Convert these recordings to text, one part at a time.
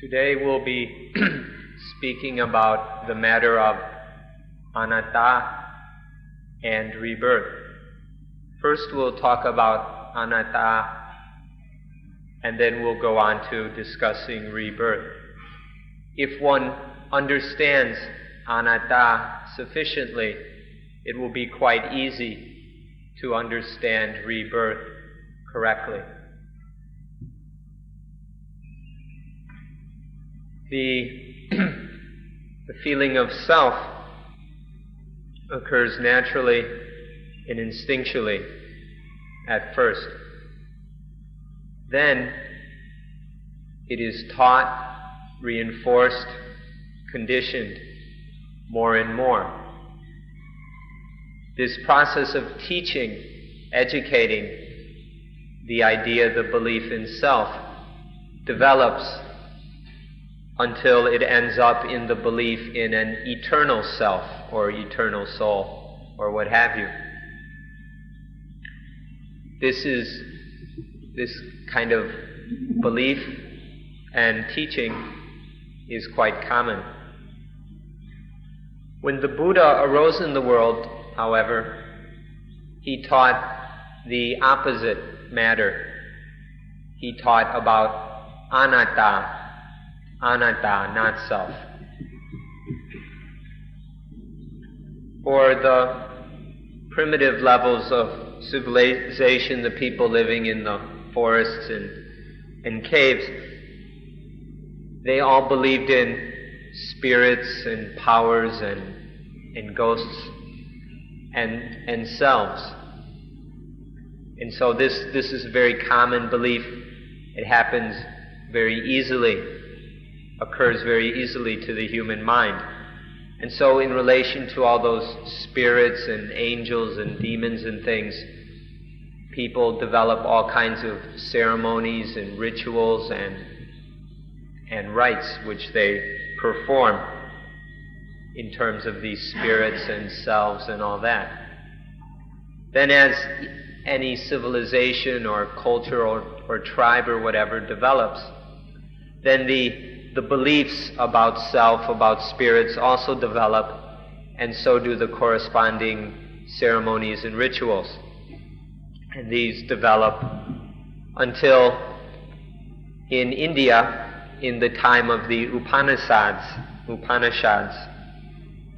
Today we'll be speaking about the matter of Anatta and rebirth. First we'll talk about Anatta, and then we'll go on to discussing rebirth. If one understands Anatta sufficiently, it will be quite easy to understand rebirth correctly. The feeling of self occurs naturally and instinctually at first. Then it is taught, reinforced, conditioned more and more. This process of teaching, educating the idea, the belief in self, develops until it ends up in the belief in an eternal self or eternal soul or what have you. This kind of belief and teaching is quite common. When the Buddha arose in the world, however, he taught the opposite matter. He taught about anatta, not self. For the primitive levels of civilization, the people living in the forests and caves, they all believed in spirits and powers and ghosts and selves. And so this is a very common belief. It happens very easily, occurs very easily to the human mind. And so in relation to all those spirits and angels and demons and things, people develop all kinds of ceremonies and rituals and rites which they perform in terms of these spirits and selves and all that. Then as any civilization or culture or tribe or whatever develops, then the beliefs about self, about spirits also develop, and so do the corresponding ceremonies and rituals. And these develop until in India, in the time of the Upanishads,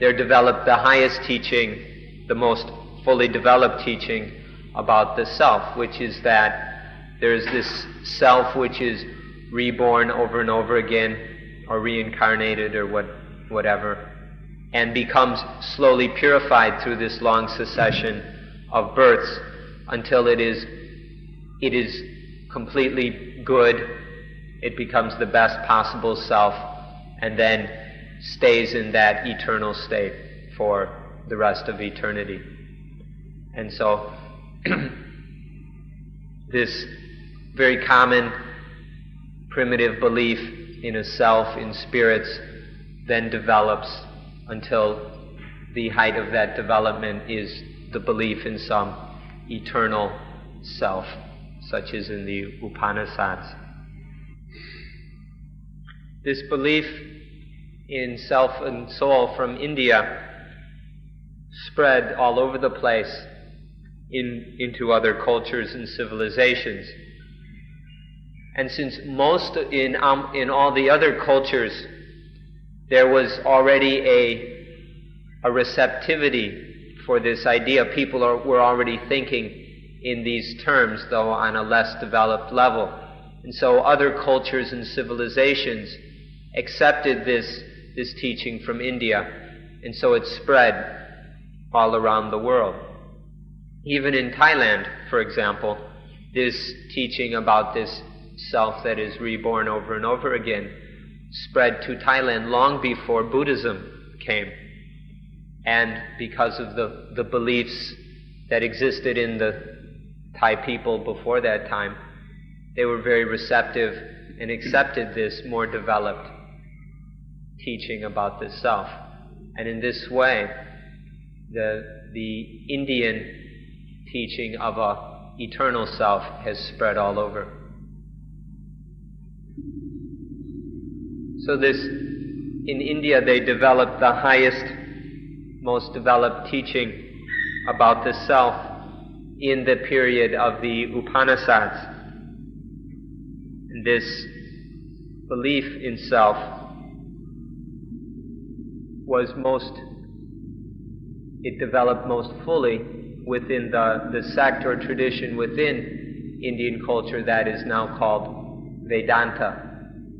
there developed the highest teaching, the most fully developed teaching about the self, which is that there's this self which is reborn over and over again, or reincarnated or whatever, and becomes slowly purified through this long succession of births until it is completely good. It becomes the best possible self, and then stays in that eternal state for the rest of eternity. And so this very common primitive belief in a self, in spirits, then develops until the height of that development is the belief in some eternal self, such as in the Upanishads. This belief in self and soul from India spread all over the place into other cultures and civilizations. And since most in all the other cultures there was already a receptivity for this idea, people were already thinking in these terms, though on a less developed level. And so other cultures and civilizations accepted this teaching from India, and so it spread all around the world. Even in Thailand, for example, this teaching about this self that is reborn over and over again spread to Thailand long before Buddhism came. And because of the beliefs that existed in the Thai people before that time, they were very receptive and accepted this more developed teaching about the self. And in this way, the Indian teaching of a eternal self has spread all over. So in India they developed the highest, most developed teaching about the self in the period of the Upanishads. And this belief in self it developed most fully within the sect or tradition within Indian culture that is now called Vedanta.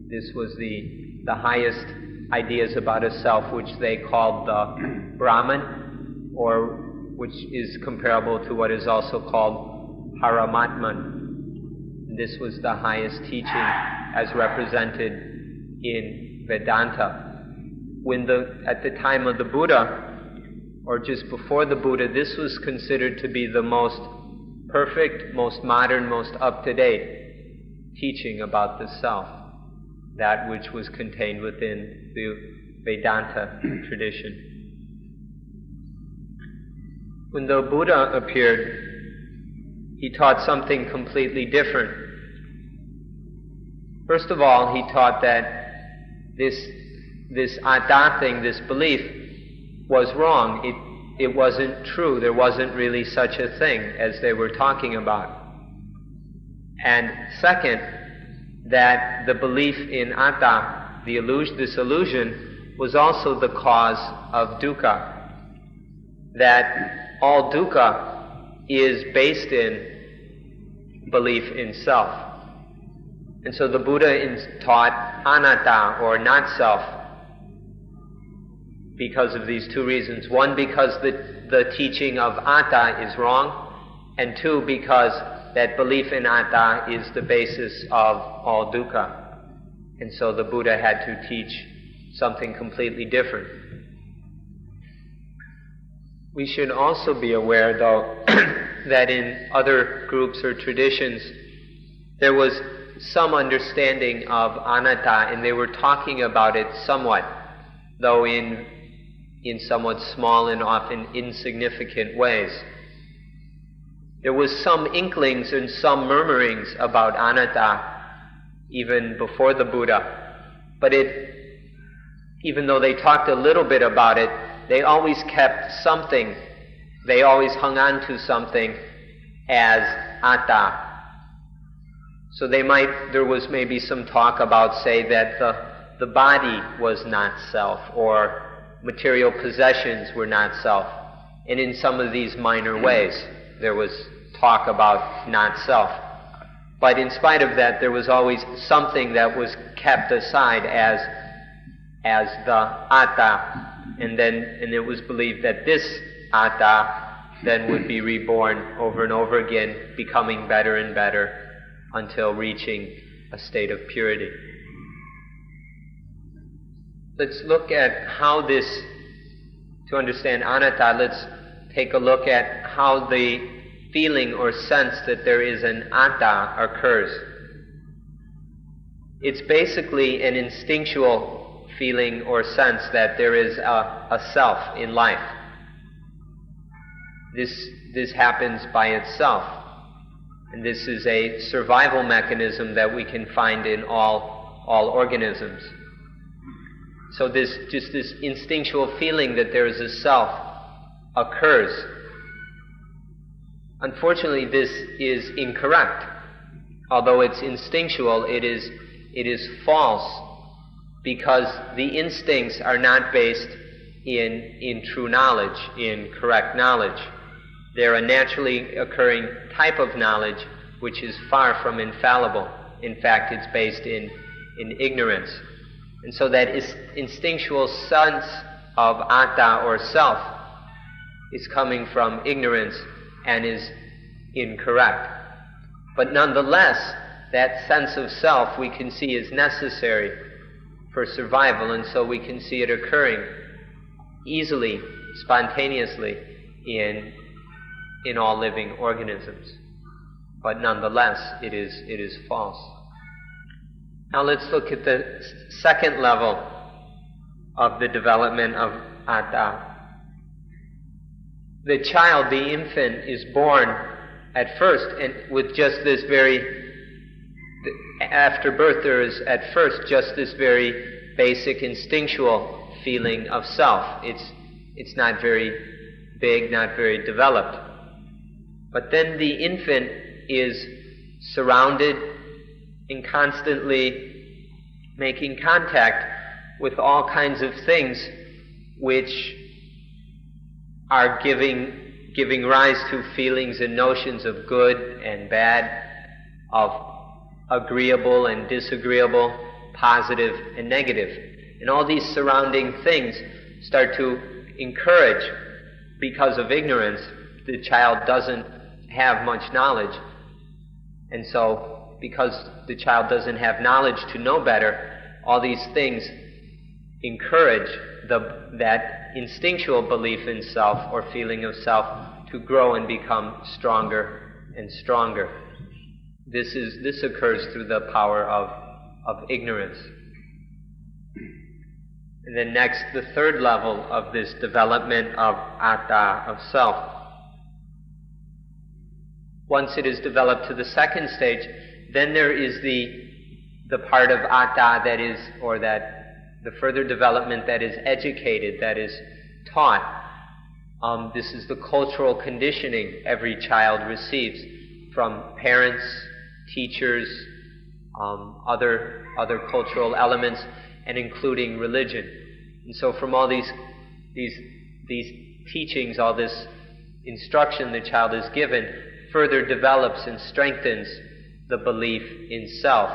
This was the highest ideas about a self, which they called the Brahman, or which is comparable to what is also called Paramatman. This was the highest teaching as represented in Vedanta. At the time of the Buddha, or just before the Buddha, this was considered to be the most perfect, most modern, most up-to-date teaching about the self, that which was contained within the Vedanta tradition. When the Buddha appeared, he taught something completely different. First of all, he taught that this atta thing, this belief, was wrong. It wasn't true. There wasn't really such a thing as they were talking about. And second, that the belief in atta, this illusion, was also the cause of dukkha. That all dukkha is based in belief in self. And so the Buddha taught anatta, or not self, because of these two reasons. One, because the teaching of atta is wrong, and two, because that belief in atta is the basis of all dukkha. And so the Buddha had to teach something completely different. We should also be aware, though, that in other groups or traditions there was some understanding of anatta, and they were talking about it somewhat, though in somewhat small and often insignificant ways. There was some inklings and some murmurings about anatta even before the Buddha, but even though they talked a little bit about it, they always kept something, they always hung on to something as atta. So there was maybe some talk about, say, that the body was not self, or material possessions were not self. And in some of these minor ways, there was talk about not self. But in spite of that, there was always something that was kept aside as the atta, and it was believed that this atta then would be reborn over and over again, becoming better and better until reaching a state of purity. Let's look at how to understand anatta, let's take a look at how the feeling or sense that there is an atta occurs. It's basically an instinctual feeling or sense that there is a self in life. This happens by itself. And this is a survival mechanism that we can find in all organisms. So this instinctual feeling that there is a self occurs. Unfortunately, this is incorrect. Although it's instinctual, it is false, because the instincts are not based in true knowledge, in correct knowledge. They're a naturally occurring type of knowledge which is far from infallible. In fact, it's based in ignorance. And so that instinctual sense of atta or self is coming from ignorance and is incorrect. But nonetheless, that sense of self we can see is necessary for survival, and so we can see it occurring easily, spontaneously in all living organisms. But nonetheless, it is false. Now let's look at the second level of the development of atta. The child, the infant, is born at first, and with just after birth there is at first just this very basic instinctual feeling of self. It's not very big, not very developed. But then the infant is surrounded and constantly making contact with all kinds of things which are giving rise to feelings and notions of good and bad, of agreeable and disagreeable, positive and negative. And all these surrounding things start to encourage, because of ignorance, the child doesn't have much knowledge. And so, because the child doesn't have knowledge to know better, all these things encourage that instinctual belief in self or feeling of self to grow and become stronger and stronger. This occurs through the power of ignorance. And then next, the third level of this development of atta, of self. Once it is developed to the second stage, then there is the part of atta that is, or that the further development that is educated, that is taught. This is the cultural conditioning every child receives from parents, teachers, other cultural elements, and including religion. And so from all these teachings, all this instruction the child is given, further develops and strengthens the belief in self.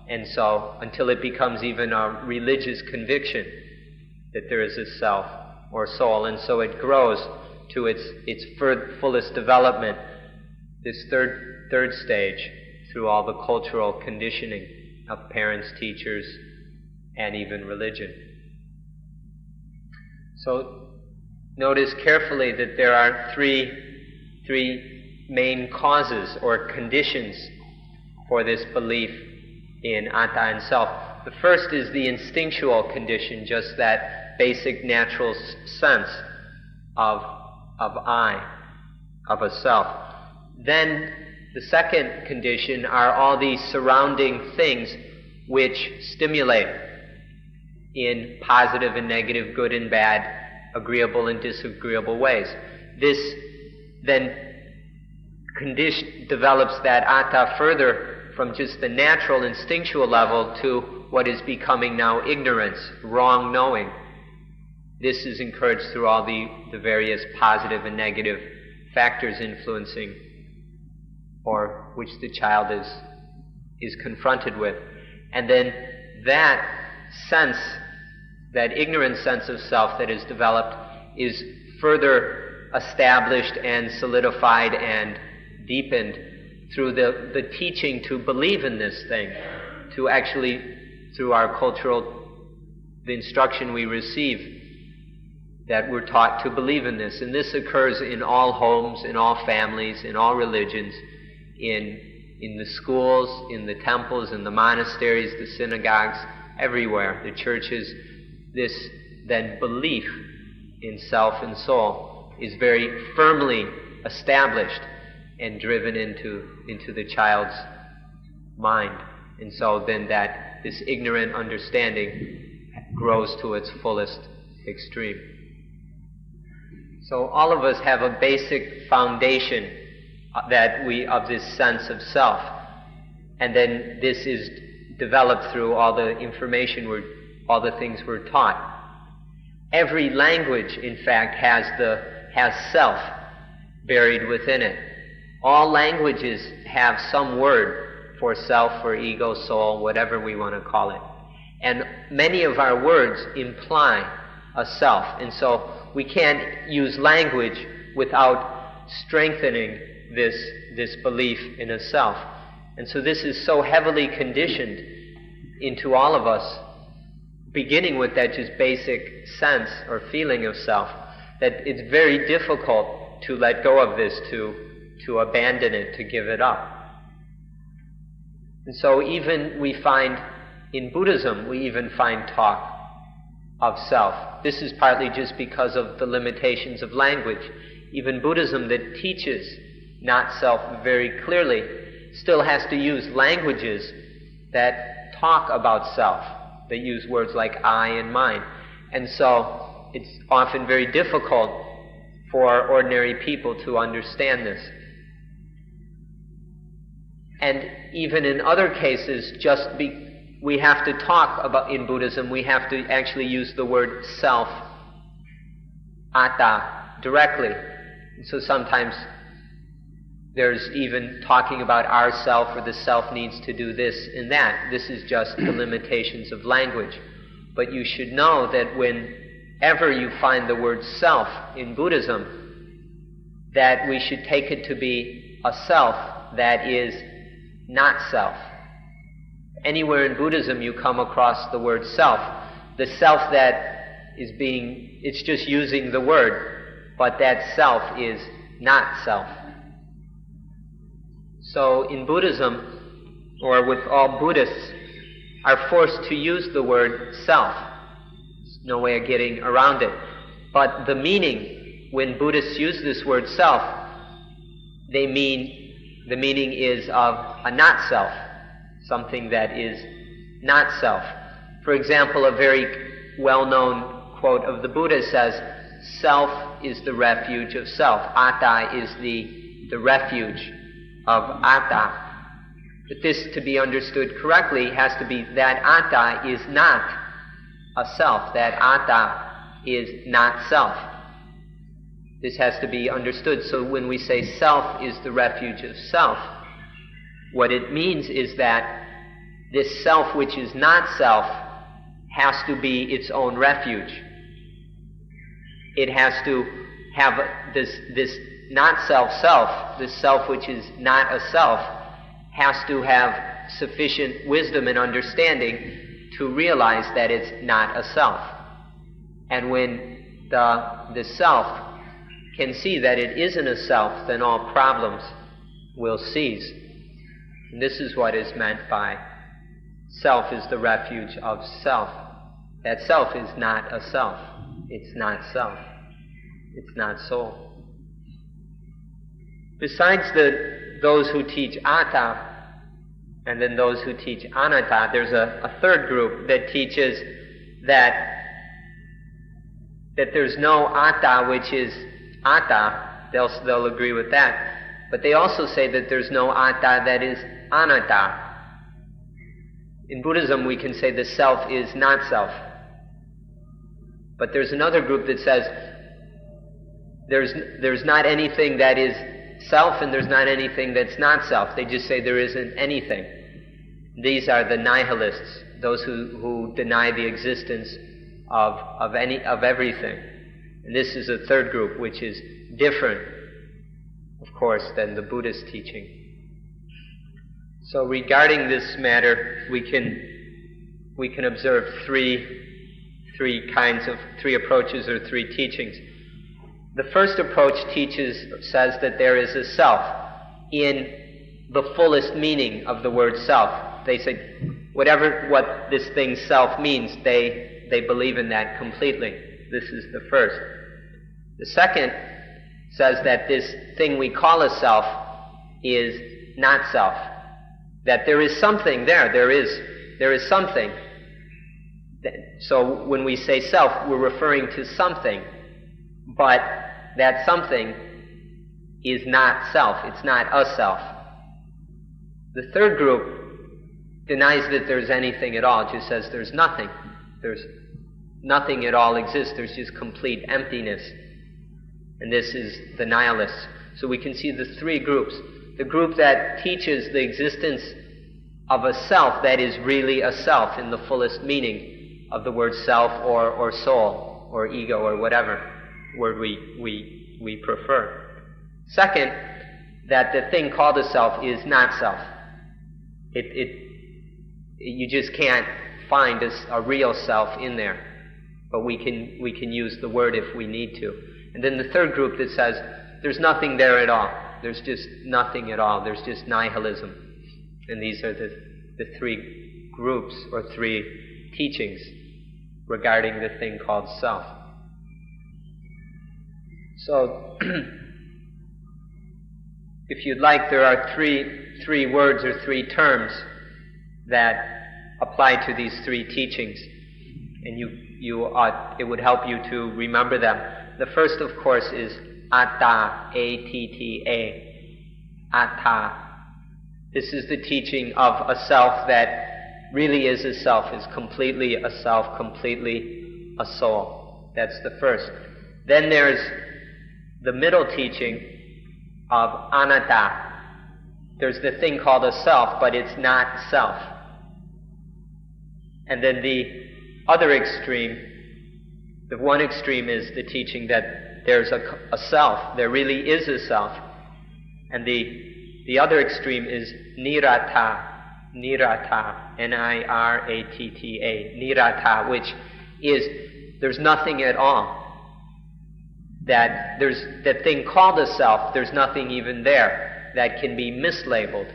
And so, until it becomes even a religious conviction that there is a self or soul, and so it grows to its fullest development, this third stage, through all the cultural conditioning of parents, teachers, and even religion. So, notice carefully that there are three main causes or conditions for this belief in atta and self. The first is the instinctual condition, just that basic natural sense of I, of a self. Then the second condition are all these surrounding things which stimulate in positive and negative, good and bad, agreeable and disagreeable ways. This then develops that atta further from just the natural instinctual level to what is becoming now ignorance, wrong knowing. This is encouraged through all the various positive and negative factors influencing, or which the child is confronted with. And then that sense, that ignorant sense of self that is developed, is further established and solidified and deepened through the teaching to believe in this thing, to actually, through our the instruction we receive, that we're taught to believe in this. And this occurs in all homes, in all families, in all religions, in the schools, in the temples, in the monasteries, the synagogues, everywhere, the churches. This then belief in self and soul is very firmly established and driven into the child's mind. And so then this ignorant understanding grows to its fullest extreme. So all of us have a basic foundation of this sense of self. And then this is developed through all the information, all the things we're taught. Every language, in fact, has self buried within it. All languages have some word for self, or ego, soul, whatever we want to call it. And many of our words imply a self. And so we can't use language without strengthening this belief in a self. And so this is so heavily conditioned into all of us, beginning with that just basic sense or feeling of self, that it's very difficult to let go of this, to abandon it, to give it up. And so even we find, in Buddhism, we even find talk of self. This is partly just because of the limitations of language. Even Buddhism, that teaches not self very clearly, still has to use languages that talk about self, They use words like I and mine. And so it's often very difficult for ordinary people to understand this. And even in other cases, we have to talk about, in Buddhism, we have to actually use the word self, atta, directly. And so sometimes there's even talking about ourself, or the self needs to do this and that. This is just the limitations of language. But you should know that whenever you find the word self in Buddhism, that we should take it to be a self that is not self. Anywhere in Buddhism you come across the word self, the self that is it's just using the word, but that self is not self. So in Buddhism, or with all Buddhists, are forced to use the word self. There's no way of getting around it. But the meaning, when Buddhists use this word self, the meaning is of a not self, something that is not self. For example, a very well-known quote of the Buddha says, self is the refuge of self. Atta is the refuge of atta. But this, to be understood correctly, has to be that atta is not a self, that atta is not self. This has to be understood. So when we say self is the refuge of self, what it means is that this self which is not self has to be its own refuge. It has to have this not self, this self which is not a self, has to have sufficient wisdom and understanding to realize that it's not a self. And when the self can see that it isn't a self, then all problems will cease. And this is what is meant by self is the refuge of self. That self is not a self. It's not self. It's not soul. Besides those who teach atta, and then those who teach anatta, there's a third group that teaches that there's no atta which is atta. They'll agree with that. But they also say that there's no atta that is anatta. In Buddhism, we can say the self is not self. But there's another group that says there's not anything that is self and there's not anything that's not self. They just say there isn't anything. These are the nihilists, those who deny the existence of everything. And this is a third group which is different, of course, than the Buddhist teaching. So regarding this matter, we can observe three approaches or three teachings. The first approach says that there is a self in the fullest meaning of the word self. They say what this thing self means, they believe in that completely. This is the first. The second says that this thing we call a self is not self. That there is something there. There is something. So when we say self, we're referring to something. But that something is not self. It's not a self. The third group denies that there's anything at all. It just says there's nothing. There's nothing at all exists. There's just complete emptiness. And this is the nihilists. So we can see the three groups. The group that teaches the existence of a self that is really a self in the fullest meaning of the word self or soul or ego or whatever word we prefer. Second, that the thing called a self is not self. You just can't find a real self in there, but we can use the word if we need to. And then the third group that says there's nothing there at all. There's just nothing at all. There's just nihilism. And these are the three groups or three teachings regarding the thing called self. So, if you'd like, there are three words or three terms that apply to these three teachings, and it would help you to remember them. The first, of course, is Atta, A-T-T-A, Atta. This is the teaching of a self that really is a self, is completely a self, completely a soul. That's the first. Then there's the middle teaching of Anatta. There's the thing called a self, but it's not self. And then the other extreme, the one extreme is the teaching that there's a self, there really is a self. And the other extreme is Niratta, N-I-R-A-T-T-A, Niratta, which is there's nothing at all. That there's that thing called a self, there's nothing even there that can be mislabeled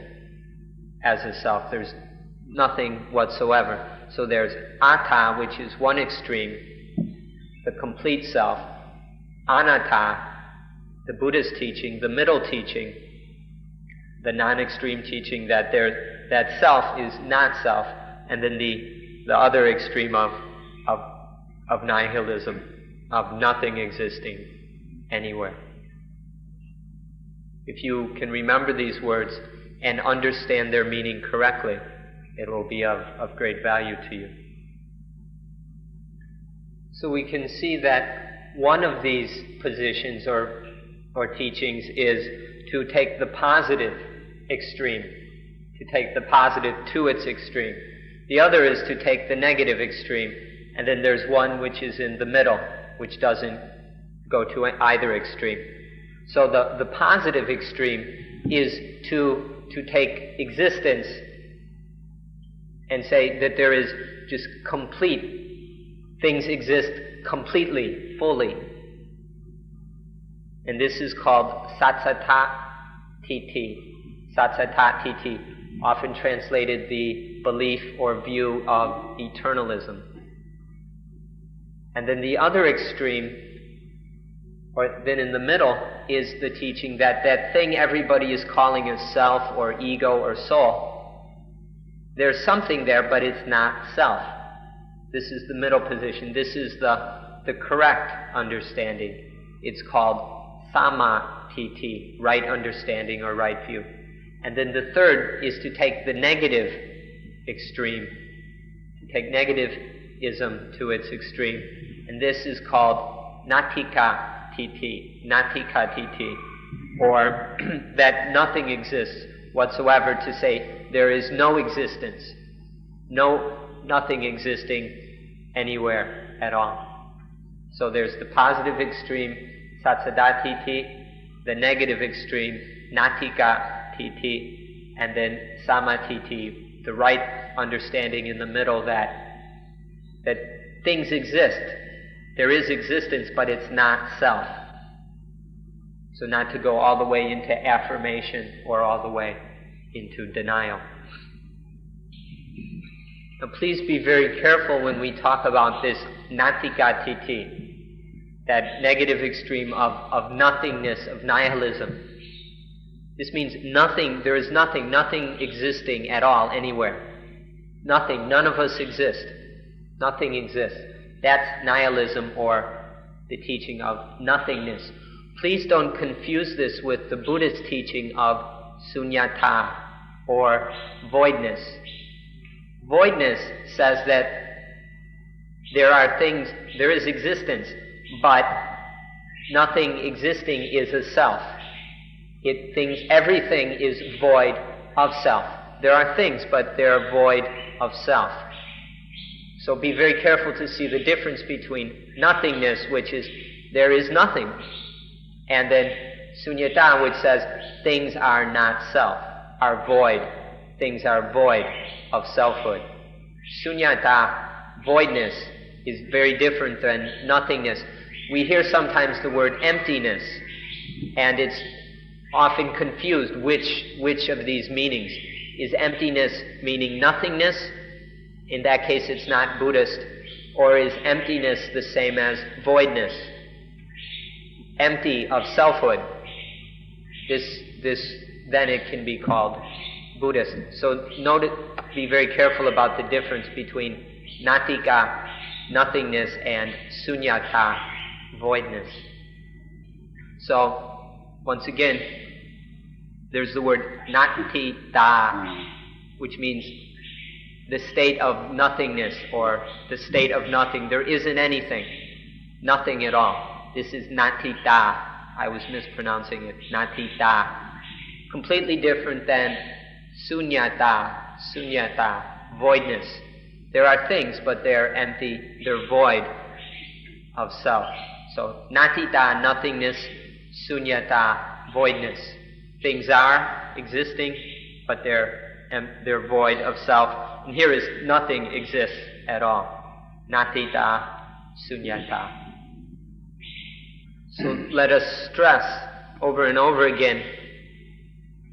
as a self. There's nothing whatsoever. So there's Atta, which is one extreme, the complete self. Anatta, the Buddhist teaching, the middle teaching, the non-extreme teaching that that self is not self, and then the other extreme of nihilism, of nothing existing anywhere. If you can remember these words and understand their meaning correctly, it will be of great value to you. So we can see that one of these positions or teachings is to take the positive extreme, to take the positive to its extreme. The other is to take the negative extreme, and then there's one which is in the middle, which doesn't go to either extreme. So the positive extreme is to take existence and say that there is just complete, things exist completely, fully. And this is called Satsatati, Satsatati, often translated the belief or view of eternalism. And then the other extreme, or then in the middle, is the teaching that that thing everybody is calling a self or ego or soul, there's something there, but it's not self. This is the middle position. This is the correct understanding. It's called Samatiti, right understanding or right view. And then the third is to take the negative extreme, to take negativism to its extreme. And this is called Natika Titi, or that nothing exists whatsoever, to say there is no existence, nothing existing anywhere at all. So there's the positive extreme, Satsadatiti, the negative extreme, Natika Titi, and then Samatiti, the right understanding in the middle that things exist. There is existence, but it's not self. So not to go all the way into affirmation or all the way into denial. Now please be very careful when we talk about this Natika Titi, that negative extreme of nothingness, of nihilism. This means nothing, there is nothing existing at all, anywhere. Nothing, none of us exist. Nothing exists. That's nihilism, or the teaching of nothingness. Please don't confuse this with the Buddhist teaching of sunyata, or voidness. Voidness says that there are things, there is existence, but nothing existing is a self. Everything is void of self. There are things, but they are void of self. So be very careful to see the difference between nothingness, which is there is nothing, and then sunyata, which says things are not self, are void. Things are void of selfhood. Sunyata, voidness, is very different than nothingness. We hear sometimes the word emptiness, and it's often confused which of these meanings. Is emptiness meaning nothingness? In that case, it's not Buddhist. Or is emptiness the same as voidness? Empty of selfhood. This then it can be called Buddhist. So be very careful about the difference between natika, nothingness, and sunyata, voidness. So, once again, there's the word natita, which means the state of nothingness, or the state of nothing. There isn't anything. Nothing at all. This is natita. I was mispronouncing it. Natita. Completely different than sunyata, voidness. There are things, but they're empty. They're void of self. So, natita, nothingness, sunyata, voidness. Things are existing, but they're void of self. And here is nothing exists at all. Natita, sunyata. So let us stress over and over again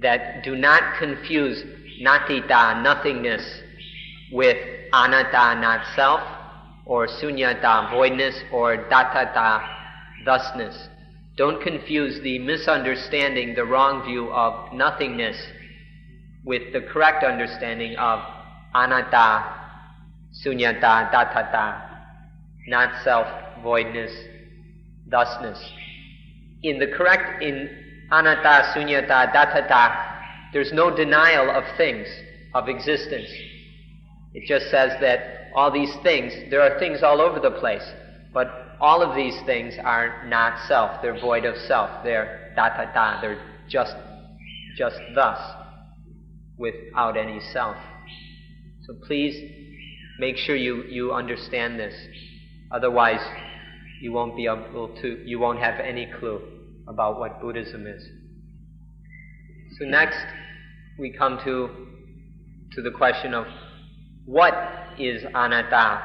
that do not confuse natita, nothingness, with anatta, not self, or sunyata, voidness, or datata, thusness. Don't confuse the misunderstanding, the wrong view of nothingness, with the correct understanding of anatta, sunyata, datata, not self, voidness, thusness. In anatta, sunyata, datata, there's no denial of things, of existence. It just says that all these things, there are things all over the place, but all of these things are not self. They're void of self. They're datata. They're just thus, without any self. So please make sure you understand this. Otherwise, you won't have any clue about what Buddhism is. So next, we come to the question of what is anatta?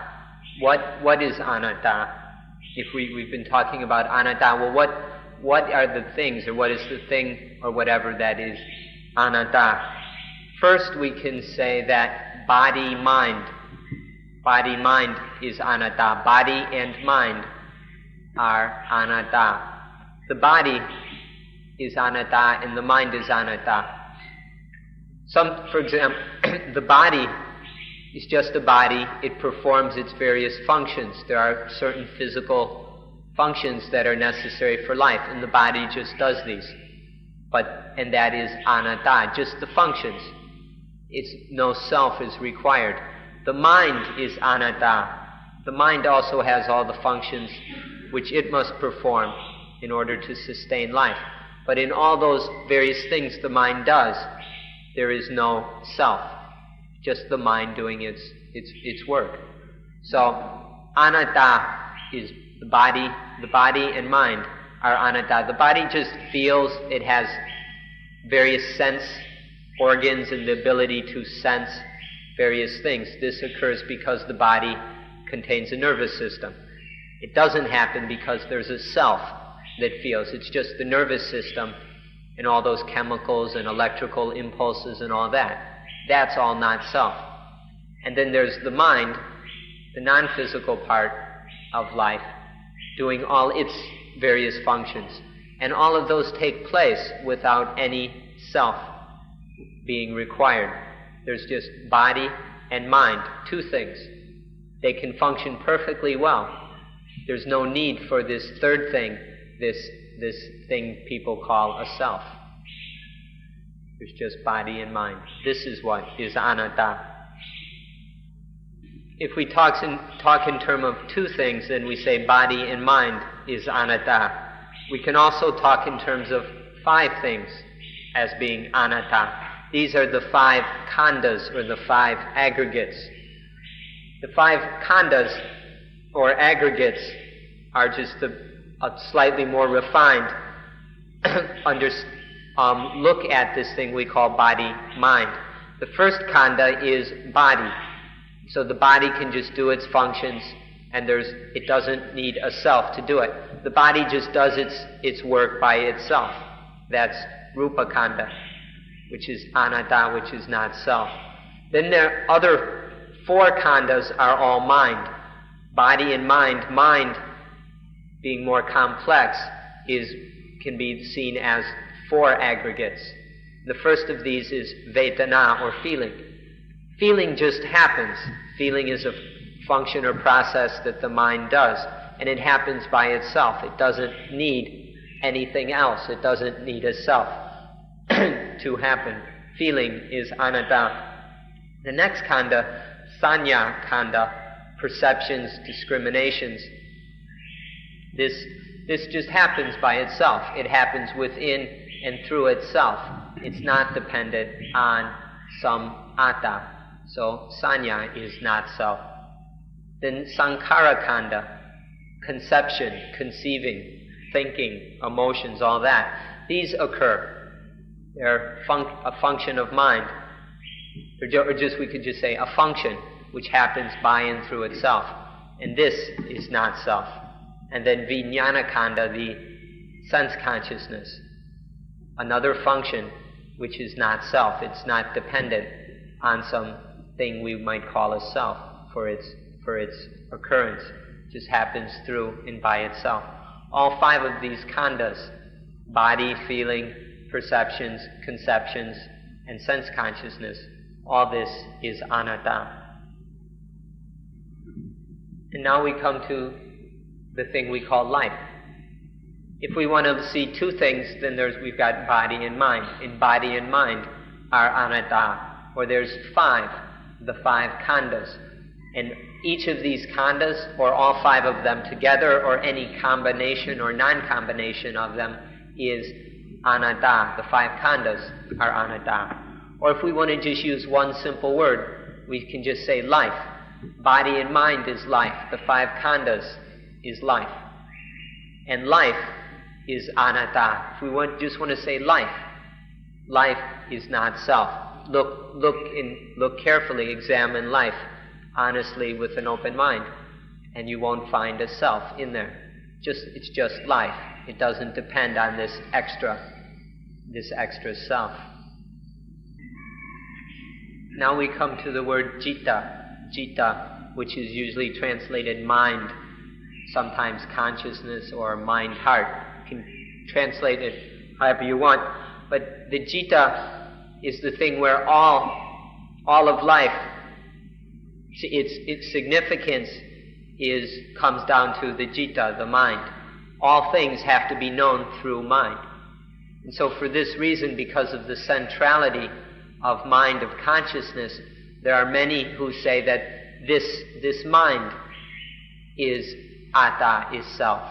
What is anatta? If we've been talking about anatta, well, what are the things, or what is the thing, or whatever that is anatta? First, we can say that body-mind is anatta. Body and mind are anatta. The body is anatta and the mind is anatta. For example, the body is just a body. It performs its various functions. There are certain physical functions that are necessary for life, and the body just does these. And that is anatta, just the functions. No self is required. The mind is anatta. The mind also has all the functions which it must perform in order to sustain life. But in all those various things the mind does, there is no self, just the mind doing its work. So anatta is the body and mind are anatta. The body just feels, it has various sense organs and the ability to sense various things. This occurs because the body contains a nervous system. It doesn't happen because there's a self that feels. It's just the nervous system and all those chemicals and electrical impulses and all that. That's all not self. And then there's the mind, the non-physical part of life, doing all its various functions. And all of those take place without any self being required. There's just body and mind, two things. They can function perfectly well. There's no need for this third thing, this thing people call a self. There's just body and mind. This is what is anatta. If we talk in terms of two things, then we say body and mind is anatta. We can also talk in terms of five things as being anatta. These are the five khandas, or the five aggregates. The five khandas, or aggregates, are just a slightly more refined look at this thing we call body-mind. The first khanda is body. So the body can just do its functions, and it doesn't need a self to do it. The body just does its work by itself. That's rupa khanda, which is anatta, which is not self. Then there are other four khandas are all mind. Body and mind. Mind, being more complex, can be seen as four aggregates. The first of these is Vedana, or feeling. Feeling just happens. Feeling is a function or process that the mind does, and it happens by itself. It doesn't need anything else. It doesn't need a self to happen. Feeling is anatta. The next khandha, sanya khandha, perceptions, discriminations. This just happens by itself. It happens within and through itself. It's not dependent on some atta. So sanya is not self. Then sankhara khandha, conception, conceiving, thinking, emotions, all that. These occur. They're a function of mind. Or just, we could just say, a function which happens by and through itself. And this is not self. And then vijnana khandha, the sense consciousness. Another function which is not self. It's not dependent on something we might call a self for its occurrence. It just happens through and by itself. All five of these khandhas, body, feeling, perceptions, conceptions, and sense consciousness, all this is anatta. And now we come to the thing we call life. If we want to see two things, then we've got body and mind. And body and mind are anatta, or there's the five khandhas. And each of these khandhas, or all five of them together, or any combination or non-combination of them, is anatta. The five khandhas are anatta. Or if we want to just use one simple word, we can just say life. Body and mind is life. The five khandhas is life. And life is anatta. If we just want to say life, life is not self. Look carefully, examine life honestly with an open mind, and you won't find a self in there. It's just life. It doesn't depend on this extra self. Now we come to the word citta, which is usually translated mind, sometimes consciousness or mind-heart. You can translate it however you want. But the citta is the thing where all of life, its significance comes down to the citta, the mind. All things have to be known through mind. And so for this reason, because of the centrality of mind, of consciousness, there are many who say that this mind is atta, is self.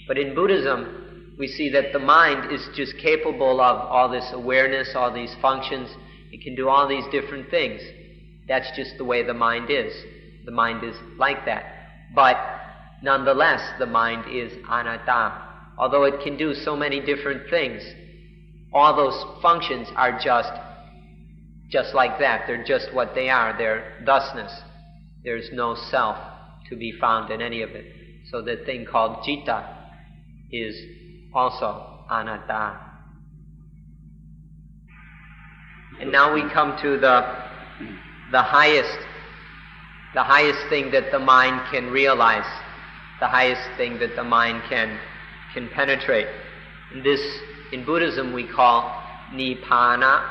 But in Buddhism, we see that the mind is just capable of all this awareness, all these functions. It can do all these different things. That's just the way the mind is. The mind is like that. But nonetheless, the mind is anatta. Although it can do so many different things, all those functions are just like that. They're just what they are. They're thusness. There's no self to be found in any of it. So the thing called citta is also anatta. And now we come to the highest thing that the mind can realize, the highest thing that the mind can penetrate. And this, in Buddhism, we call nibbana,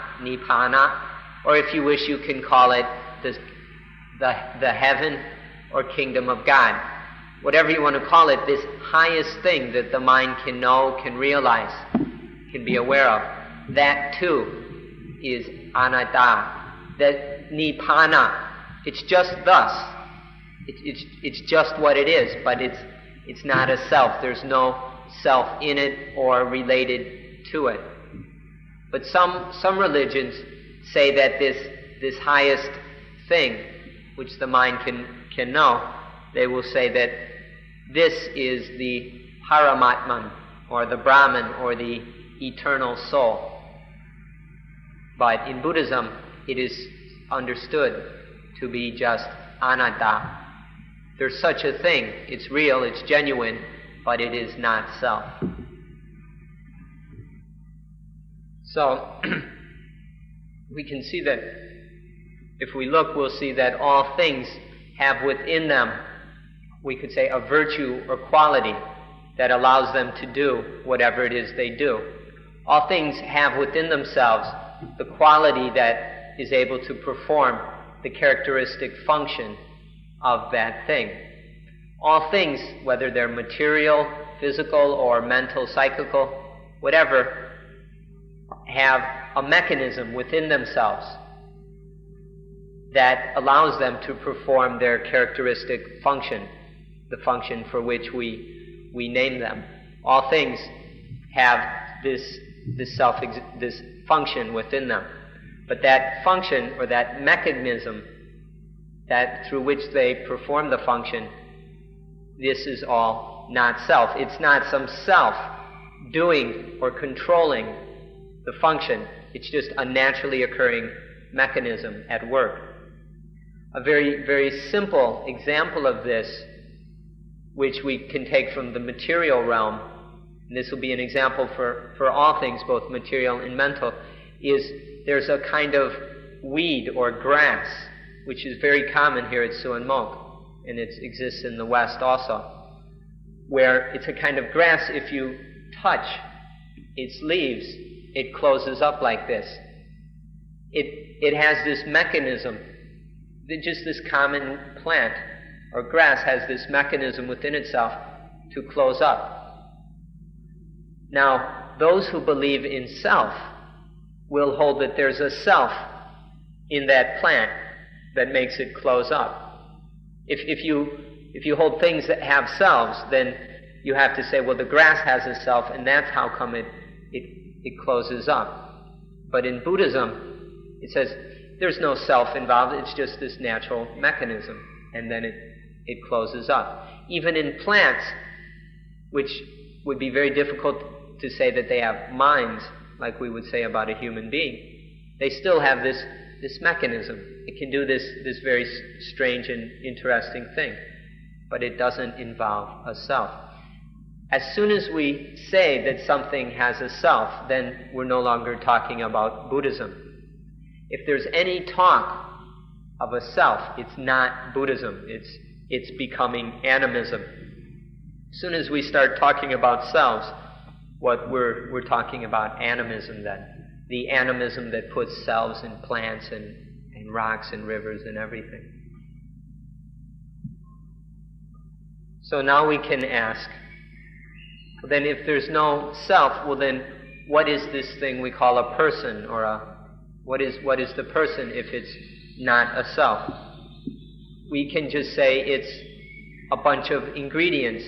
or if you wish, you can call it the heaven or kingdom of God. Whatever you want to call it, this highest thing that the mind can know, can realize, can be aware of, that too is anatta. That nibbana, it's just thus. It's just what it is, but it's not a self. There's no self in it or related to it. But some religions say that this highest thing, which the mind can know, they will say that this is the Paramatman, or the Brahman, or the eternal soul. But in Buddhism, it is understood to be just anatta. There's such a thing. It's real, it's genuine, but it is not self. So, we can see that if we look, we'll see that all things have within them, we could say, a virtue or quality that allows them to do whatever it is they do. All things have within themselves the quality that is able to perform the characteristic function of that thing. All things, whether they're material, physical, or mental, psychical, whatever, have a mechanism within themselves that allows them to perform their characteristic function, the function for which we name them. All things have this function within them. But that function, or that mechanism that through which they perform the function, this is all not self. It's not some self doing or controlling the function. It's just a naturally occurring mechanism at work. A very, very simple example of this, which we can take from the material realm, and this will be an example for all things, both material and mental, is there's a kind of weed or grass, which is very common here at Suan Mokkh, and it exists in the West also, where it's a kind of grass, if you touch its leaves, it closes up like this. It has this mechanism, just this common plant or grass has this mechanism within itself to close up. Now, those who believe in self will hold that there's a self in that plant that makes it close up. If you hold things that have selves, then you have to say, well, the grass has a self, and that's how come it closes up. But in Buddhism, it says there's no self involved, it's just this natural mechanism, and then it closes up. Even in plants, which would be very difficult to say that they have minds, like we would say about a human being, they still have this mechanism. It can do this very strange and interesting thing, but it doesn't involve a self. As soon as we say that something has a self, then we're no longer talking about Buddhism. If there's any talk of a self, it's not Buddhism. It's becoming animism. As soon as we start talking about selves, what we're talking about animism then. The animism that puts selves in plants and rocks and rivers and everything. So now we can ask, then if there's no self, well then what is this thing we call a person, or what is the person if it's not a self? We can just say it's a bunch of ingredients,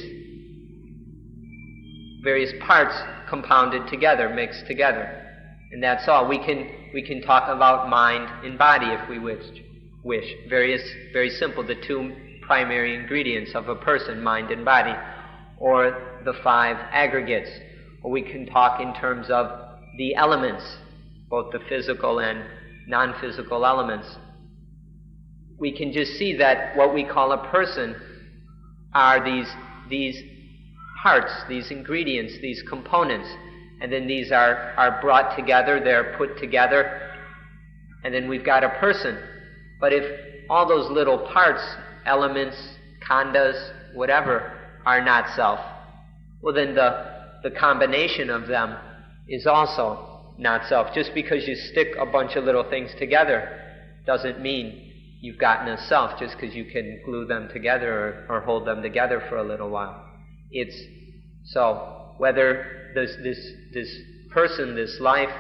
various parts compounded together, mixed together. And that's all. We can talk about mind and body if we wish. Very simple, the two primary ingredients of a person, mind and body, or the five aggregates. Or we can talk in terms of the elements, both the physical and non-physical elements. We can just see that what we call a person are these parts, these ingredients, these components, and then these are brought together, they're put together, and then we've got a person. But if all those little parts, elements, khandas, whatever, are not self, well then the combination of them is also not self. Just because you stick a bunch of little things together doesn't mean you've gotten a self, just because you can glue them together or hold them together for a little while. So whether this person, this life,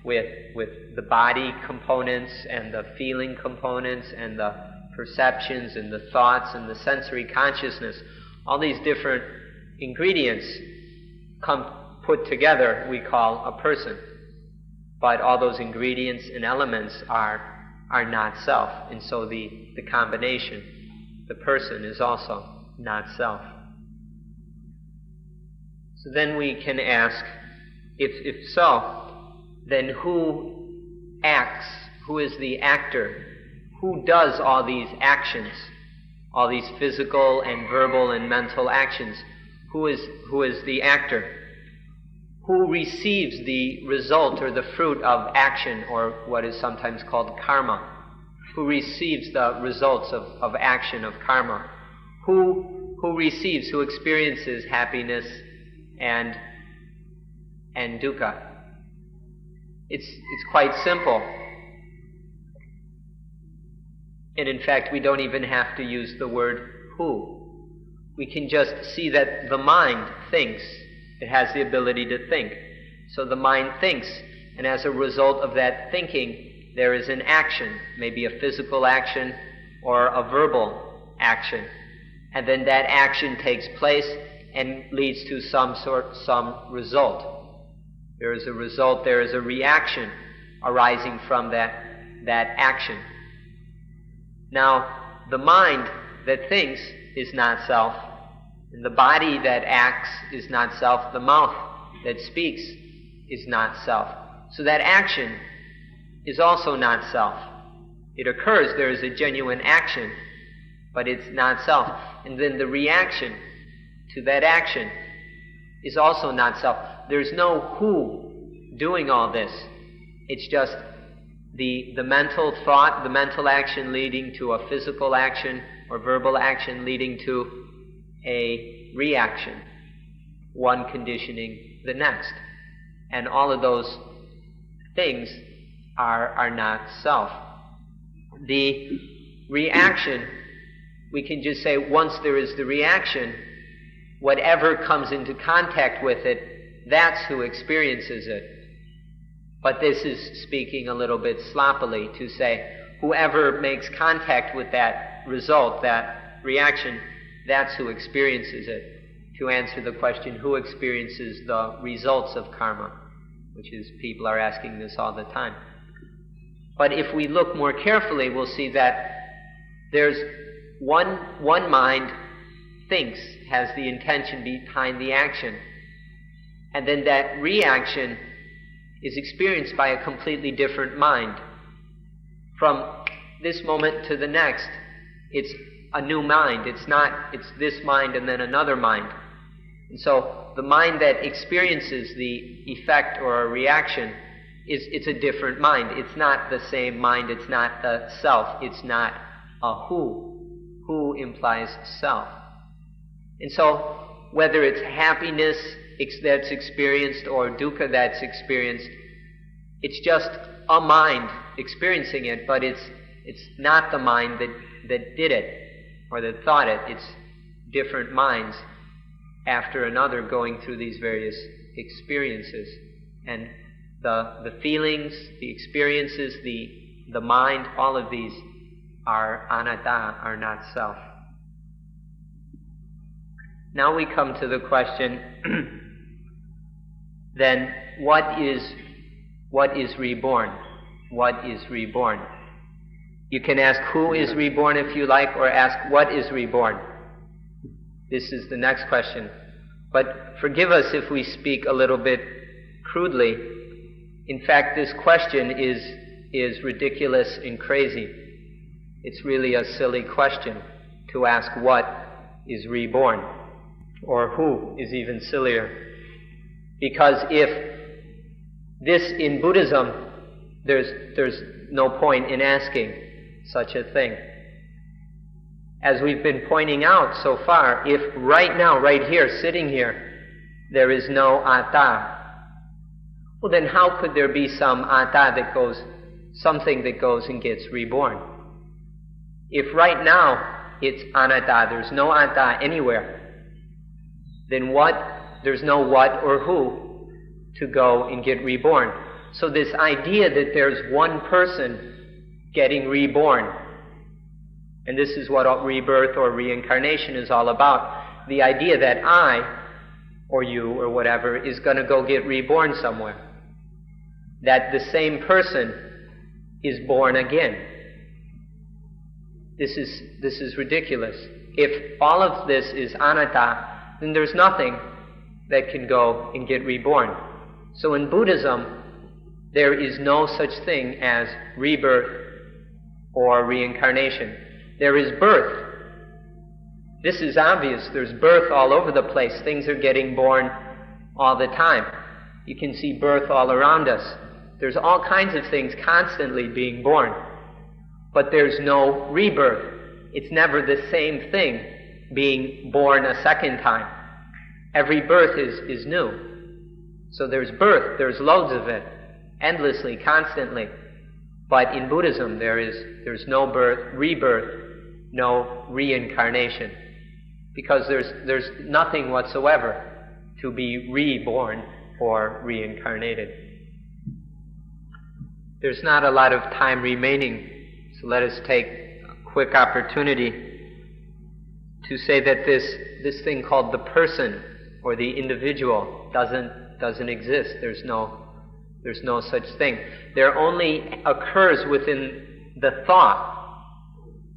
with the body components and the feeling components and the perceptions and the thoughts and the sensory consciousness, all these different ingredients come put together, we call a person. But all those ingredients and elements are not self, and so the combination, the person, is also not self. So then we can ask, if so, then who acts? Who is the actor? Who does all these actions, all these physical and verbal and mental actions? Who is the actor? Who receives the result or the fruit of action, or what is sometimes called karma? Who receives the results of action, of karma? Who receives, who experiences happiness and dukkha? It's quite simple. And in fact, we don't even have to use the word who. We can just see that the mind thinks. It has the ability to think. So the mind thinks, and as a result of that thinking, there is an action, maybe a physical action or a verbal action. And then that action takes place and leads to some result. There is a result, there is a reaction arising from that action. Now, the mind that thinks is not self, and the body that acts is not self, the mouth that speaks is not self. So that action is also not self. It occurs, there is a genuine action, but it's not self. And then the reaction to that action is also not self. There's no who doing all this. It's just the mental thought, the mental action leading to a physical action or verbal action leading to a reaction, one conditioning the next. And all of those things are not self. The reaction, we can just say once there is the reaction, whatever comes into contact with it, that's who experiences it. But this is speaking a little bit sloppily to say whoever makes contact with that result, that reaction, that's who experiences it. To answer the question, who experiences the results of karma, which is, people are asking this all the time. But if we look more carefully, we'll see that there's one mind thinks, has the intention behind the action, and then that reaction is experienced by a completely different mind. From this moment to the next, it's a new mind. It's this mind and then another mind. And so the mind that experiences the effect or a reaction it's a different mind. It's not the same mind. It's not the self. It's not a who. Who implies self. And so whether it's happiness that's experienced or dukkha that's experienced, it's just a mind experiencing it, but it's not the mind that did it or that thought it. It's different minds after another going through these various experiences. And the feelings, the experiences, the mind, all of these are anatta, are not self. Now we come to the question, then what is reborn? What is reborn? You can ask who is reborn if you like, or ask what is reborn. This is the next question. But forgive us if we speak a little bit crudely. In fact, this question is ridiculous and crazy. It's really a silly question to ask what is reborn, or who is even sillier. Because if this in Buddhism, there's no point in asking such a thing. As we've been pointing out so far, if right now, right here, sitting here, there is no atta, well then how could there be some atta something that goes and gets reborn? If right now it's anatta, there's no atta anywhere, then there's no what or who to go and get reborn. So this idea that there's one person getting reborn, and this is what rebirth or reincarnation is all about, the idea that I, or you, or whatever, is going to go get reborn somewhere. That the same person is born again. This is ridiculous. If all of this is anatta, then there's nothing that can go and get reborn. So in Buddhism, there is no such thing as rebirth or reincarnation. There is birth. This is obvious. There's birth all over the place. Things are getting born all the time. You can see birth all around us. There's all kinds of things constantly being born. But there's no rebirth. It's never the same thing being born a second time. Every birth is new. So there's birth, there's loads of it. endlessly, constantly. But in Buddhism, there's no rebirth, no reincarnation, because there's nothing whatsoever to be reborn or reincarnated. There's not a lot of time remaining, so let us take a quick opportunity to say that this thing called the person or the individual doesn't exist. There's no such thing. There only occurs within the thought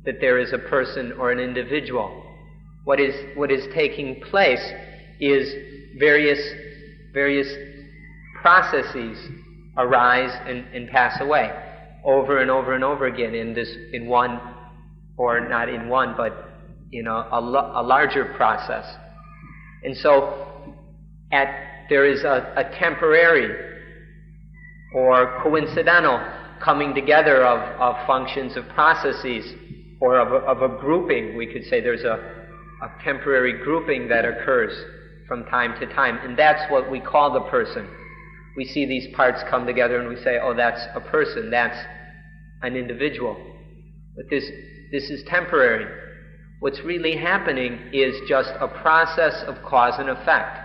that there is a person or an individual. What is taking place is various processes arise and pass away over and over and over again in one, or not in one, but in a larger process. And so there is a temporary or coincidental coming together of functions, of processes, or of a grouping. We could say there's a temporary grouping that occurs from time to time, and that's what we call the person. We see these parts come together and we say, oh, that's a person, that's an individual. But this is temporary. What's really happening is just a process of cause and effect.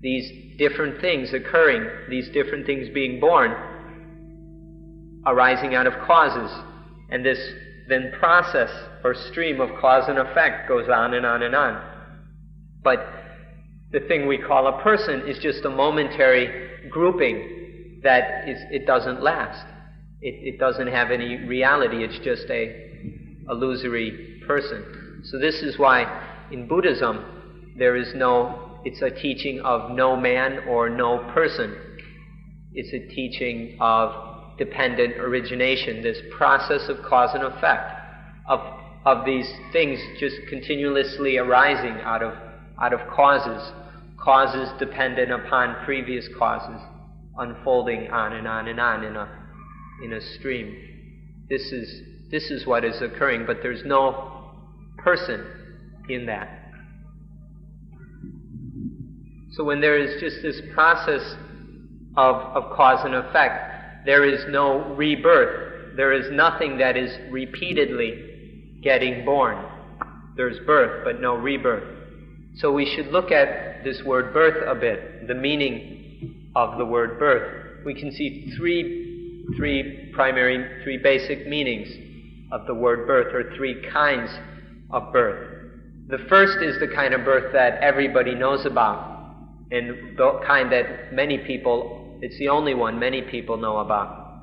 These different things occurring, these different things being born, arising out of causes. And this then process or stream of cause and effect goes on and on and on. But the thing we call a person is just a momentary grouping that it doesn't last. It doesn't have any reality. It's just a illusory person. So this is why in Buddhism it's a teaching of no man or no person. It's a teaching of dependent origination, this process of cause and effect, of these things just continuously arising out of causes dependent upon previous causes, unfolding on and on and on in a stream. This is what is occurring, but there's no person in that. So when there is just this process of cause and effect, there is no rebirth. There is nothing that is repeatedly getting born. There's birth, but no rebirth. So we should look at this word birth a bit, the meaning of the word birth. We can see three basic meanings of the word birth, or three kinds of birth. The first is the kind of birth that everybody knows about, and the kind that it's the only one many people know about.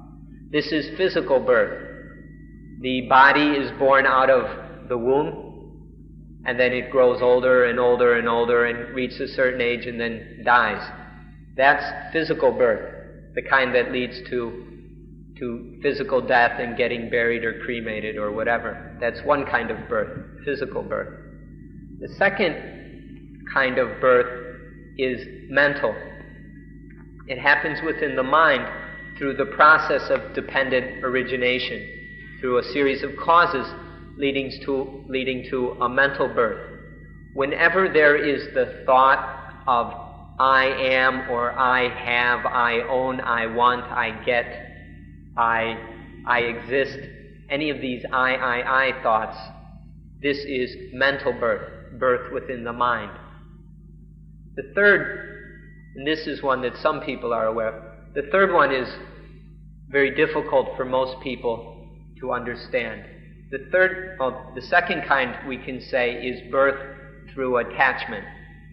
This is physical birth. The body is born out of the womb, and then it grows older and older and older and reaches a certain age and then dies. That's physical birth, the kind that leads to physical death and getting buried or cremated or whatever. That's one kind of birth, physical birth. The second kind of birth is mental. It happens within the mind through the process of dependent origination, through a series of causes leading to a mental birth. Whenever there is the thought of I am, or I have, I own, I want, I get, I exist, any of these I thoughts, this is mental birth within the mind. The third, and this is one that some people are aware of, the third one is very difficult for most people to understand. The second kind we can say is birth through attachment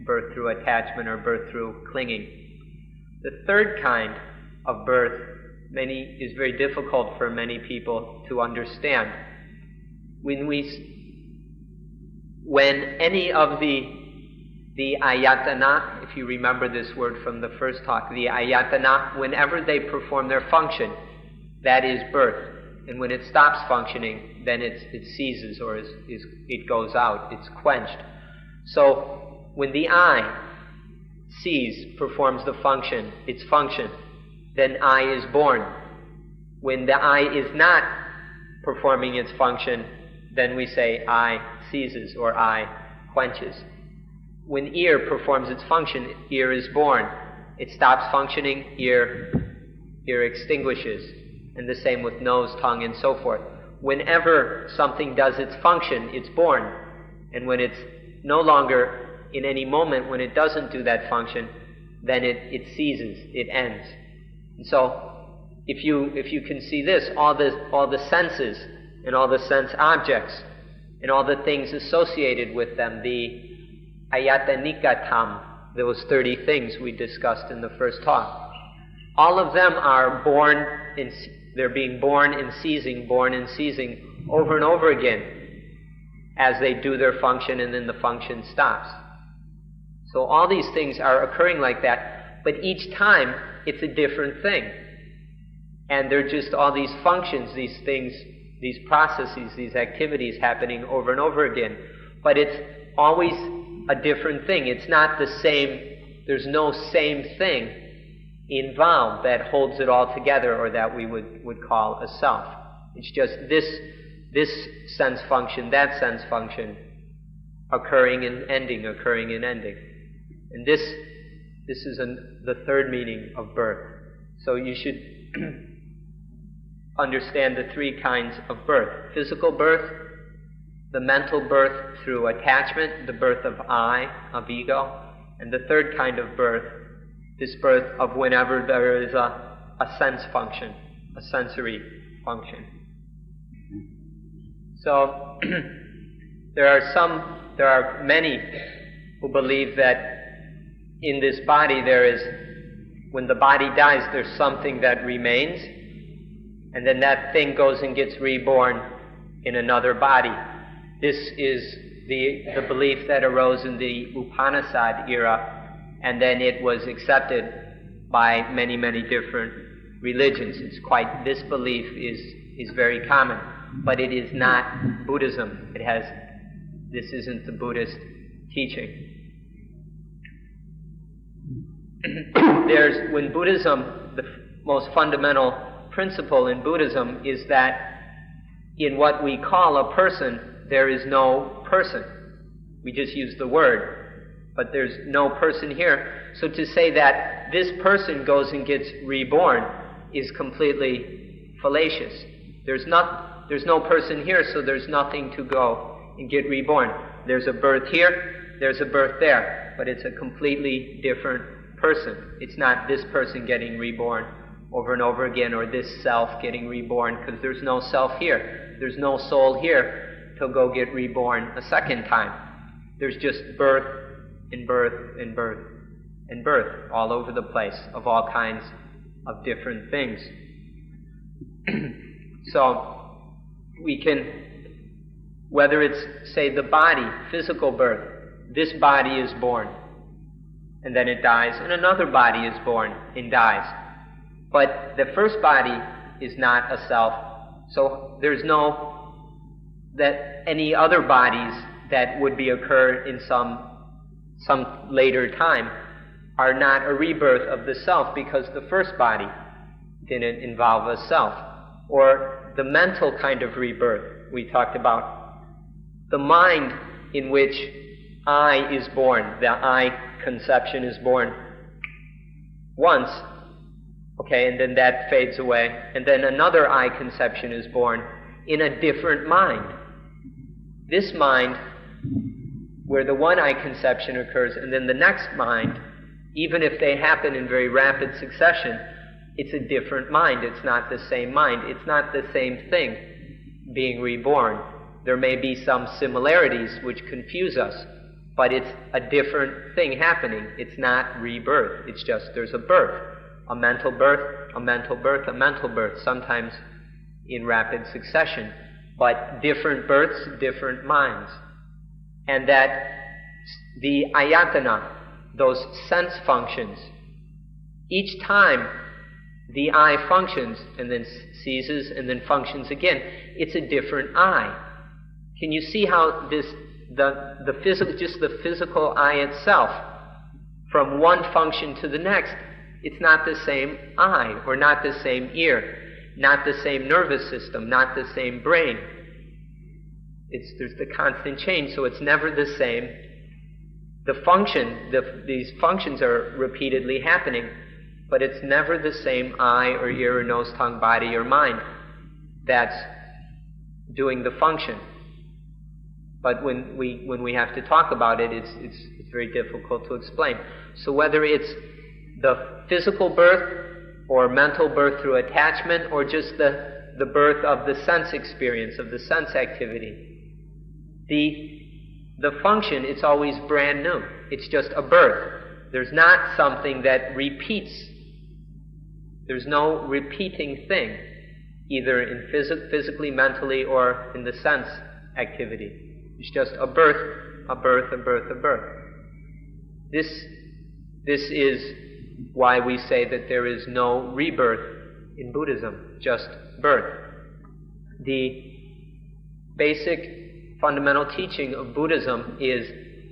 or birth through clinging. The third kind of birth is very difficult for many people to understand. When any of the ayatana, if you remember this word from the first talk, the ayatana, whenever they perform their function, that is birth. And when it stops functioning, then it ceases, or it goes out, it's quenched. So when the I performs its function, then I is born. When the I is not performing its function, then we say I ceases, or I quenches. When ear performs its function, ear is born. It stops functioning, ear ear extinguishes, and the same with nose, tongue, and so forth. Whenever something does its function, it's born. And when it's no longer, in any moment, when it doesn't do that function, then it ceases, it ends. And so, if you can see this, all the senses, and all the sense objects, and all the things associated with them, the ayatanika, those 30 things we discussed in the first talk, all of them are they're being born and ceasing over and over again as they do their function, and then the function stops. So all these things are occurring like that, but each time it's a different thing. And they're just all these functions, these things, these processes, these activities happening over and over again. But it's always a different thing. It's not the same, there's no same thing involved that holds it all together, or that we would call a self. It's just this sense function, that sense function, occurring and ending, occurring and ending. And this is the third meaning of birth. So you should understand the three kinds of birth. Physical birth, the mental birth through attachment, the birth of I, of ego, and the third kind of birth, this birth of whenever there is a sense function, a sensory function. So there are many who believe that in this body when the body dies, there's something that remains, and then that thing goes and gets reborn in another body. This is the belief that arose in the Upanishad era, and then it was accepted by many, many different religions. This belief is very common, but it is not Buddhism. This isn't the Buddhist teaching. When Buddhism, the most fundamental principle in Buddhism is that in what we call a person, there is no person. We just use the word, but there's no person here. So to say that this person goes and gets reborn is completely fallacious. There's no person here, so there's nothing to go and get reborn. There's a birth here, there's a birth there, but it's a completely different person. It's not this person getting reborn over and over again, or this self getting reborn, because there's no self here. There's no soul here to go get reborn a second time. There's just birth and birth and birth and birth all over the place of all kinds of different things. So we can, whether it's, say, the body, physical birth, this body is born, and then it dies, and another body is born and dies. But the first body is not a self, so there's any other bodies that would occur in some later time are not a rebirth of the self, because the first body didn't involve a self. Or the mental kind of rebirth we talked about, the mind in which I is born, the I conception is born once, okay, and then that fades away, and then another I conception is born in a different mind. This mind, where the one I conception occurs, and then the next mind, even if they happen in very rapid succession, it's a different mind. It's not the same mind. It's not the same thing being reborn. There may be some similarities which confuse us, but it's a different thing happening. It's not rebirth. It's just there's a birth, a mental birth, a mental birth, a mental birth, sometimes in rapid succession, but different births, different minds. And that the ayatana, those sense functions, each time the I functions and then ceases and then functions again, it's a different I. Can you see how the physical I itself, from one function to the next, it's not the same I, or not the same ear, not the same nervous system, not the same brain. There's the constant change, so it's never the same. These functions are repeatedly happening, but it's never the same eye or ear or nose, tongue, body or mind that's doing the function. But when we have to talk about it, it's very difficult to explain. So whether it's the physical birth or mental birth through attachment, or just the birth of the sense experience, of the sense activity, the function, it's always brand new. It's just a birth. There's not something that repeats. There's no repeating thing, either in physically, mentally, or in the sense activity. It's just a birth, a birth, a birth, a birth. This is why we say that there is no rebirth in Buddhism, just birth. The basic fundamental teaching of Buddhism is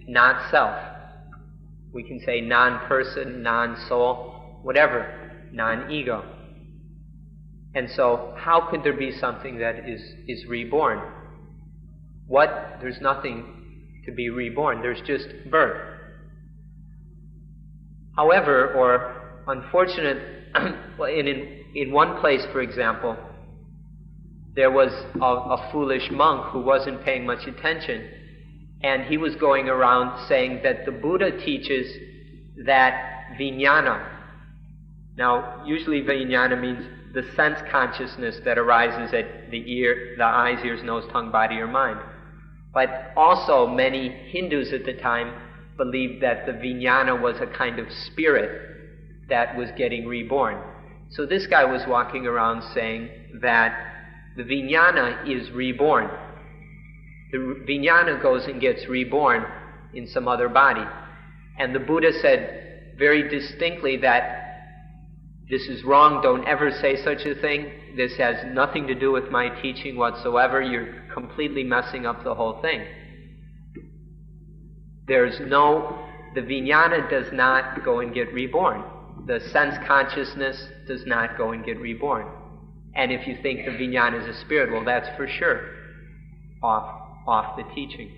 not self. We can say non-person, non-soul, whatever, non-ego. And so, how could there be something that is reborn? There's nothing to be reborn. There's just birth. However, or unfortunate, in one place, for example, there was a foolish monk who wasn't paying much attention, and he was going around saying that the Buddha teaches that vijnana. Now, usually vijnana means the sense consciousness that arises at the eyes, ears, nose, tongue, body, or mind. But also many Hindus at the time believed that the vijnana was a kind of spirit that was getting reborn. So this guy was walking around saying that the vijnana is reborn. The vijnana goes and gets reborn in some other body. And the Buddha said very distinctly that this is wrong, don't ever say such a thing. This has nothing to do with my teaching whatsoever. You're completely messing up the whole thing. The vijnana does not go and get reborn. The sense consciousness does not go and get reborn. And if you think the vijnana is a spirit, well, that's for sure off the teaching.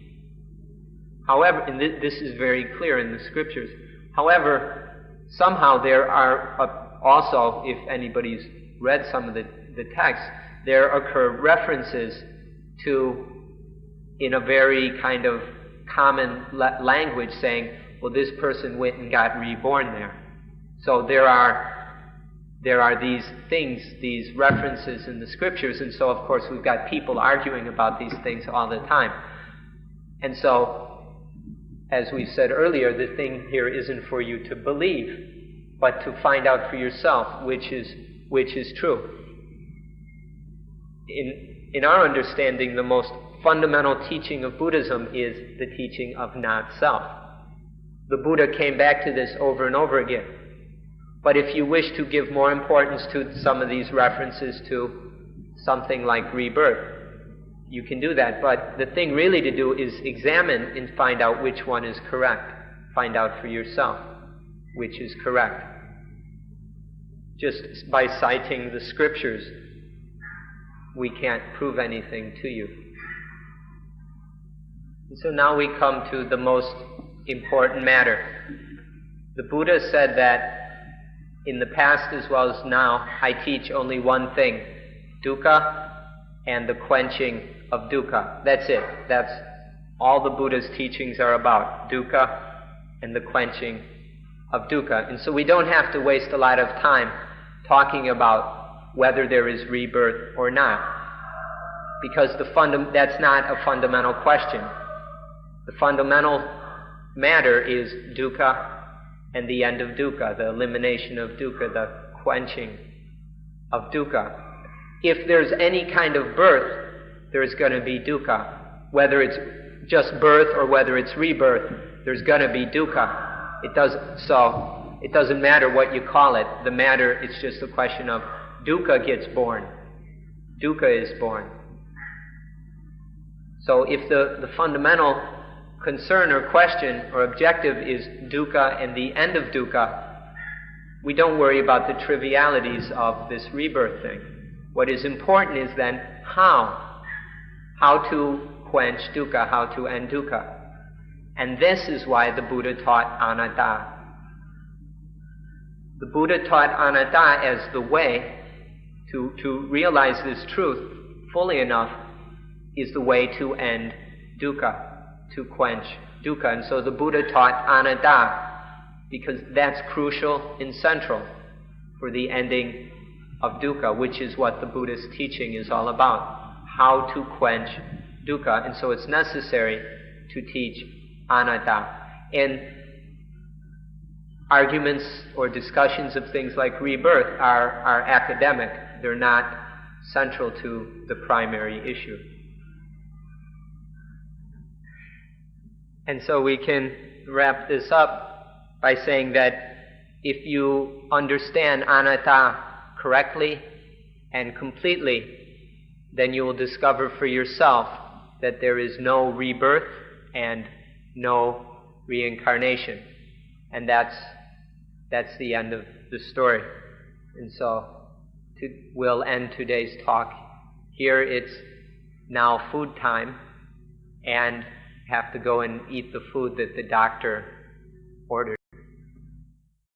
However, and this is very clear in the scriptures. However, somehow there are also, if anybody's read some of the texts, there occur references to, in a very kind of common language, saying, well, this person went and got reborn there. So there are these things, these references in the scriptures, and so of course we've got people arguing about these things all the time. And so, as we said earlier, the thing here isn't for you to believe, but to find out for yourself which is true. In our understanding, the most fundamental teaching of Buddhism is the teaching of not self. The Buddha came back to this over and over again. But if you wish to give more importance to some of these references to something like rebirth, you can do that. But the thing really to do is examine and find out which one is correct. Find out for yourself which is correct. Just by citing the scriptures, we can't prove anything to you. And so now we come to the most important matter. The Buddha said that in the past as well as now, I teach only one thing, dukkha and the quenching of dukkha. That's it. That's all the Buddha's teachings are about, dukkha and the quenching of dukkha. And so we don't have to waste a lot of time talking about whether there is rebirth or not, because that's not a fundamental question. The fundamental matter is dukkha and the end of dukkha, the elimination of dukkha, the quenching of dukkha. If there's any kind of birth, there's going to be dukkha. Whether it's just birth or whether it's rebirth, there's going to be dukkha. It doesn't matter what you call it. The matter, it's just a question of dukkha gets born. Dukkha is born. So if the fundamental concern or question or objective is dukkha and the end of dukkha, we don't worry about the trivialities of this rebirth thing. What is important is then how to quench dukkha, how to end dukkha. And this is why the Buddha taught anatta. The Buddha taught anatta as the way to realize this truth fully enough is the way to end dukkha, to quench dukkha. And so the Buddha taught anatta because that's crucial and central for the ending of dukkha, which is what the Buddhist teaching is all about, how to quench dukkha. And so it's necessary to teach anatta. And arguments or discussions of things like rebirth are academic. They're not central to the primary issue. And so we can wrap this up by saying that if you understand anatta correctly and completely, then you will discover for yourself that there is no rebirth and no reincarnation. And that's the end of the story. And so we'll end today's talk here. It's now food time, and have to go and eat the food that the doctor ordered.